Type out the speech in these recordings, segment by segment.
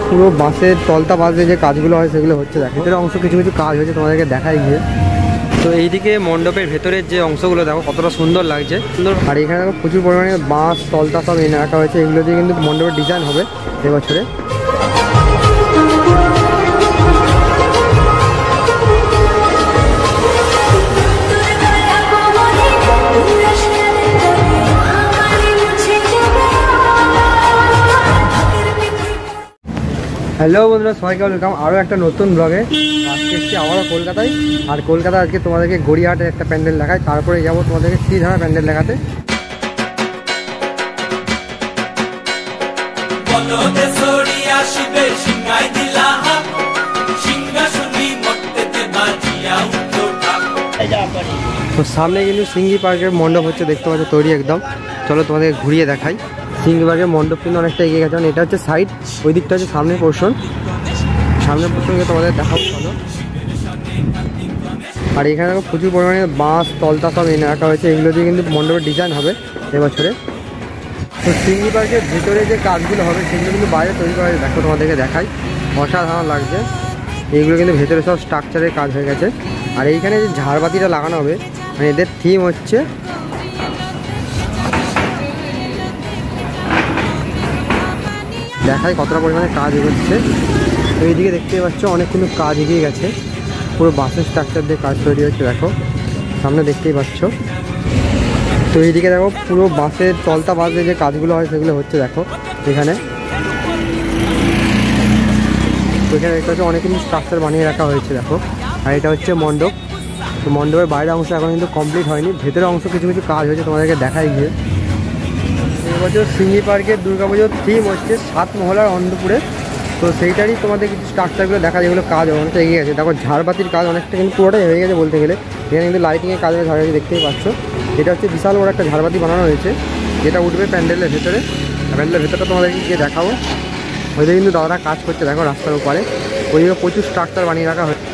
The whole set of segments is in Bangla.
পুরো বাসের তলতা বাসে যে কাজগুলো হয় সেগুলো হচ্ছে। দেখো ভিতরের অংশ কিছু কিছু কাজ হয়েছে, তোমাদেরকে দেখাই গিয়ে। তো এইদিকে মণ্ডপের ভেতরের যে অংশগুলো দেখো কতটা সুন্দর লাগছে, সুন্দর। আর এখানে দেখো প্রচুর পরিমাণে বাঁশ তলতা সব এনে রাখা হয়েছে, এগুলো দিয়ে কিন্তু মণ্ডপের ডিজাইন হবে এবছরে। হ্যালো বন্ধুরা, সবাইকে ওয়েলকাম আরও একটা নতুন ব্লগে। আজকে এসেছি আবারও কলকাতায়। আর কলকাতা আজকে তোমাদেরকে গড়িয়াহাটের একটা প্যান্ডেল দেখায়, তারপরে যাবো তোমাদেরকে শ্রীধারা প্যান্ডেল দেখাতে। তো সামনে কিন্তু সিঙ্গি পার্কের মণ্ডপ হচ্ছে, দেখতে পাচ্ছ তৈরি একদম। চলো তোমাদেরকে ঘুরিয়ে দেখাই। সিঙ্গি পার্কের মণ্ডপ কিন্তু অনেকটা এগিয়ে গেছে, এটা হচ্ছে সাইড, ওই দিকটা হচ্ছে সামনের পোর্শন। সামনের পোর্শনকে তোমাদের দেখাবো চলো। আর এখানে প্রচুর পরিমাণে বাঁশ তলতা সব এনে রাখা হয়েছে, এগুলো দিয়ে কিন্তু মণ্ডপের ডিজাইন হবে এবছরে। তো সিঙ্গি পার্কের ভিতরে যে কাজগুলো হবে সেগুলো কিন্তু বাইরে তৈরি করা হয়েছে, দেখো তোমাদেরকে দেখাই, অসাধারণ লাগছে। এইগুলো কিন্তু ভেতরে সব স্ট্রাকচারের কাজ হয়ে গেছে। আর এইখানে যে ঝাড়বাতিটা লাগানো হবে, মানে এদের থিম হচ্ছে দেখাই কতটা পরিমাণে কাজ এগোচ্ছে। তো এইদিকে দেখতে পাচ্ছ অনেক কিন্তু কাজ এগিয়ে গেছে, পুরো বাসের স্ট্রাকচার দিয়ে কাজ তৈরি হচ্ছে, দেখো সামনে দেখতেই পাচ্ছ। তো এইদিকে দেখো পুরো বাসের তলতা বাসে যে কাজগুলো হয় সেগুলো হচ্ছে, দেখো এখানে। তো এখানে দেখতে পাচ্ছ অনেক কিন্তু স্ট্রাকচার বানিয়ে রাখা হয়েছে, দেখো। আর এটা হচ্ছে মণ্ডপ। তো মণ্ডপের বাইরের অংশ এখন কিন্তু কমপ্লিট হয়নি, ভেতরের অংশ কিছু কিছু কাজ হয়েছে, তোমাদেরকে দেখাই গিয়ে। এবছর সিঙ্গি পার্কের দুর্গাপুজোর থিম হচ্ছে 7 মহলার অন্তপুরে। তো সেইটারই তোমাদের কিছু স্ট্রাকচারগুলো দেখা, যেগুলো কাজ অনেকটা এগিয়ে গেছে। দেখো ঝাড়বাতির কাজ অনেকটা কিন্তু পুরোটাই হয়ে গেছে বলতে গেলে। এখানে কিন্তু লাইটিংয়ের কাজ হয়ে ঝাড়বাতি দেখতেই পাচ্ছ। এটা হচ্ছে বিশাল বড় একটা ঝাড়বাতি বানানো হয়েছে, যেটা উঠবে প্যান্ডেলের ভেতরে। প্যান্ডেলের ভেতরটা তোমাদেরকে গিয়ে দেখাবো। ওইদিকে কিন্তু দাদারা কাজ করছে, দেখো রাস্তার উপরে। ওইদিকে প্রচুর স্ট্রাকচার বানিয়ে রাখা হয়েছে।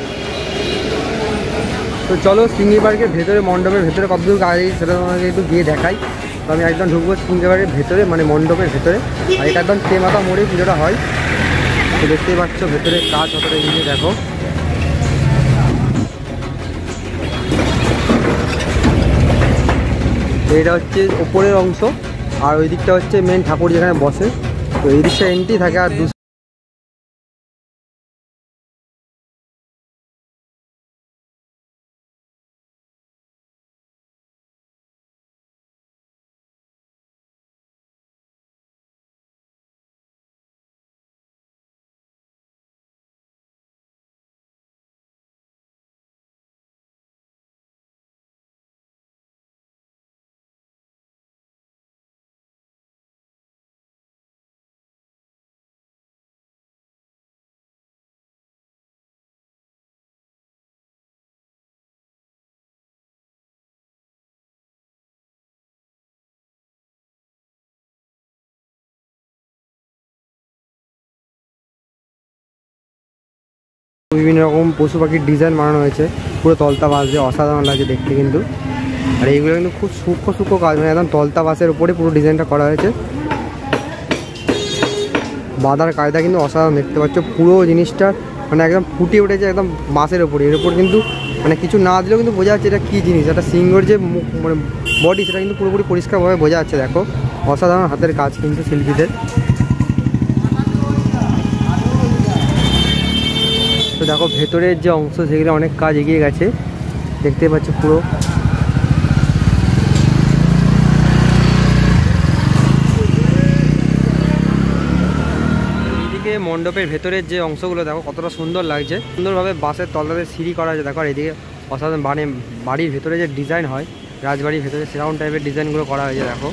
তো চলো সিঙ্গি পার্কের ভেতরে, মণ্ডপের ভেতরে কতদূর কাজ আছে সেটা তোমাদেরকে একটু গিয়ে দেখাই। তো আমি একদম ঢুকবো সিঙ্গি পার্কের ভেতরে, মানে মণ্ডপের ভেতরে। আর এটা একদম তেমাথা মোড়ে পুজোটা হয়। তো দেখতেই পাচ্ছ ভেতরে কাজ কতটা এগিয়ে, দেখো। এইটা হচ্ছে ওপরের অংশ, আর ওই দিকটা হচ্ছে মেন ঠাকুর যেখানে বসে। তো এই দিকটা এন্ট্রি থাকে, আর বিভিন্ন রকম পশু পাখির ডিজাইন বানানো হয়েছে, পুরো তলতা বাস দিয়ে, অসাধারণ লাগছে দেখতে কিন্তু। আর এইগুলো কিন্তু খুব সূক্ষ্ম সূক্ষ্ম কাজ, মানে একদম তলতা বাসের উপরে পুরো ডিজাইনটা করা হয়েছে। বাঁধার কায়দা কিন্তু অসাধারণ, দেখতে পাচ্ছ পুরো জিনিসটা মানে একদম ফুটে উঠেছে একদম বাসের ওপরে। এর উপর কিন্তু মানে কিছু না দিলেও কিন্তু বোঝা যাচ্ছে এটা কী জিনিস। একটা সিংহর যে মুখ মানে বডি, সেটা কিন্তু পুরোপুরি পরিষ্কারভাবে বোঝা যাচ্ছে। দেখো অসাধারণ হাতের কাজ কিন্তু শিল্পীদের। তো দেখো ভেতরের যে অংশ সেগুলো অনেক কাজ এগিয়ে গেছে, দেখতে পাচ্ছ পুরো। এইদিকে মণ্ডপের ভেতরের যে অংশগুলো দেখো কতটা সুন্দর লাগছে, সুন্দরভাবে বাসের তলাতে সিঁড়ি করা আছে। দেখো আর এদিকে অসাধারণ বাড়ির ভেতরে যে ডিজাইন হয়, রাজবাড়ির ভেতরে সেরাউন্ড টাইপের ডিজাইনগুলো করা হয়েছে, দেখো।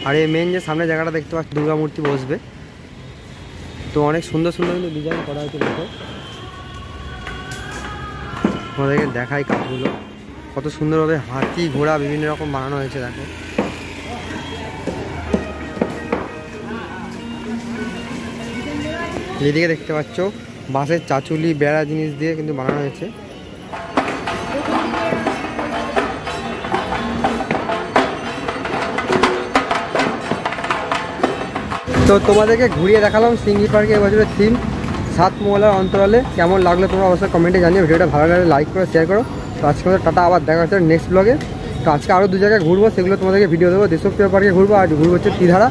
আর এই মেন যে সামনে জায়গাটা দেখতে পাচ্ছ, দুর্গা মূর্তি বসবে। তো অনেক সুন্দর সুন্দর কিন্তু ডিজাইন করা হয়েছে, দেখো। তোমাদেরকে দেখাই কাজগুলো, কত সুন্দরভাবে হাতি ঘোড়া বিভিন্ন রকম বানানো হয়েছে, দেখো। এদিকে দেখতে পাচ্ছ বাঁশের চাচুলি বেড়া জিনিস দিয়ে কিন্তু বানানো হয়েছে। তো তো তোমাদেরকে ঘুরিয়ে দেখালাম সিঙ্গি পার্কে এবছরের থিম 7 মহলার অন্তরালে। কেমন লাগলো তোমরা অবশ্যই কমেন্টে জানিও। ভিডিওটা ভালো লাগলে লাইক করো, শেয়ার করো। তো আজকে আমাদের টাটা, আবার দেখা হচ্ছে নেক্সট ব্লগে। তো আজকে আরও 2 জায়গায় ঘুরবো, সেগুলো তোমাদেরকে ভিডিও দেবো। দেশপ্রিয় পার্কে ঘুরবো আর ঘুরবো হচ্ছে ত্রিধারা,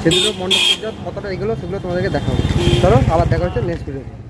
সেগুলো মণ্ডপ কতটা এগুলো সেগুলো তোমাদেরকে দেখাবো। চলো আবার দেখা হচ্ছে নেক্সট ভিডিও।